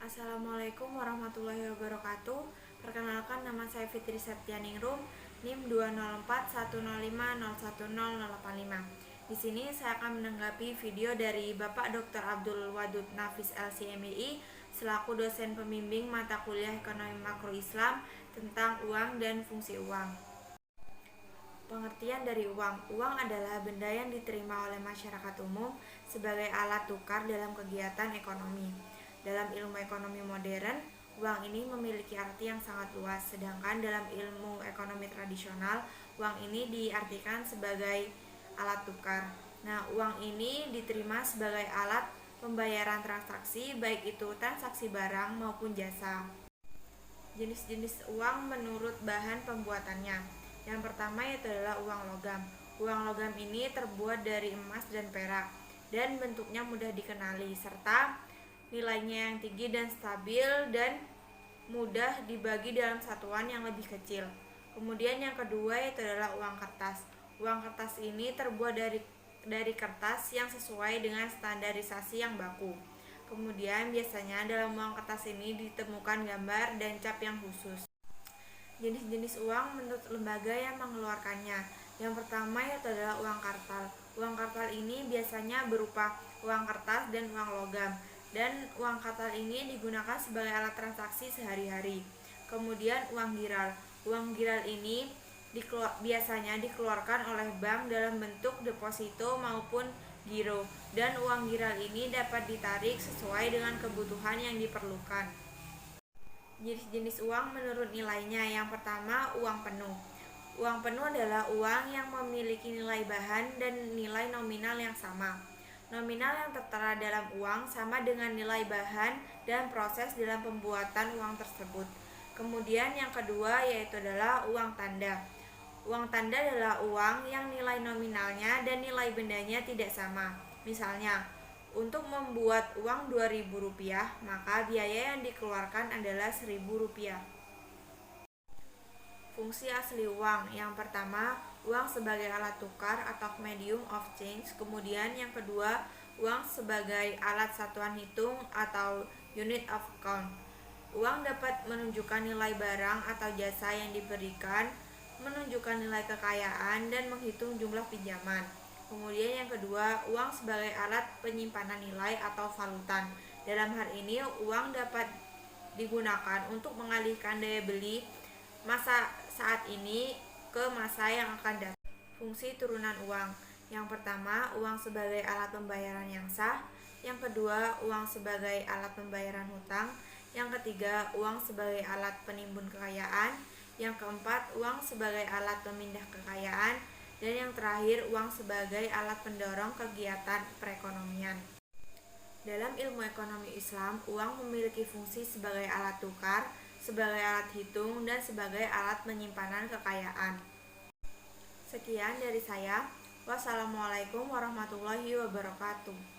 Assalamualaikum warahmatullahi wabarakatuh. Perkenalkan, nama saya Fitri Septianingrum, NIM 20410501085. Di sini saya akan menanggapi video dari Bapak Dr. Abdul Wadud Nafis LC.MI selaku dosen pembimbing mata kuliah Ekonomi Makro Islam tentang uang dan fungsi uang. Pengertian dari uang. Uang adalah benda yang diterima oleh masyarakat umum sebagai alat tukar dalam kegiatan ekonomi. Dalam ilmu ekonomi modern, uang ini memiliki arti yang sangat luas, sedangkan dalam ilmu ekonomi tradisional, uang ini diartikan sebagai alat tukar. Nah, uang ini diterima sebagai alat pembayaran transaksi, baik itu transaksi barang maupun jasa. Jenis-jenis uang menurut bahan pembuatannya. Yang pertama yaitu adalah uang logam. Uang logam ini terbuat dari emas dan perak, dan bentuknya mudah dikenali, serta nilainya yang tinggi dan stabil dan mudah dibagi dalam satuan yang lebih kecil. Kemudian yang kedua yaitu adalah uang kertas. Uang kertas ini terbuat dari kertas yang sesuai dengan standarisasi yang baku. Kemudian biasanya dalam uang kertas ini ditemukan gambar dan cap yang khusus. Jenis-jenis uang menurut lembaga yang mengeluarkannya. Yang pertama yaitu adalah uang kartal. Uang kartal ini biasanya berupa uang kertas dan uang logam, dan uang kartal ini digunakan sebagai alat transaksi sehari-hari. Kemudian uang giral. Uang giral ini biasanya dikeluarkan oleh bank dalam bentuk deposito maupun giro, dan uang giral ini dapat ditarik sesuai dengan kebutuhan yang diperlukan. Jenis-jenis uang menurut nilainya. Yang pertama, uang penuh. Uang penuh adalah uang yang memiliki nilai bahan dan nilai nominal yang sama. Nominal yang tertera dalam uang sama dengan nilai bahan dan proses dalam pembuatan uang tersebut. Kemudian yang kedua yaitu adalah uang tanda. Uang tanda adalah uang yang nilai nominalnya dan nilai bendanya tidak sama. Misalnya, untuk membuat uang Rp2.000, maka biaya yang dikeluarkan adalah Rp1.000. Fungsi asli uang. Yang pertama, uang sebagai alat tukar atau medium of change. Kemudian yang kedua, uang sebagai alat satuan hitung atau unit of account. Uang dapat menunjukkan nilai barang atau jasa yang diberikan, menunjukkan nilai kekayaan, dan menghitung jumlah pinjaman. Kemudian yang kedua, uang sebagai alat penyimpanan nilai atau valutan. Dalam hal ini, uang dapat digunakan untuk mengalihkan daya beli masa saat ini ke masa yang akan datang. Fungsi turunan uang. Yang pertama, uang sebagai alat pembayaran yang sah. Yang kedua, uang sebagai alat pembayaran hutang. Yang ketiga, uang sebagai alat penimbun kekayaan. Yang keempat, uang sebagai alat pemindah kekayaan. Dan yang terakhir, uang sebagai alat pendorong kegiatan perekonomian. Dalam ilmu ekonomi Islam, uang memiliki fungsi sebagai alat tukar, sebagai alat hitung, dan sebagai alat penyimpanan kekayaan. Sekian dari saya. Wassalamualaikum warahmatullahi wabarakatuh.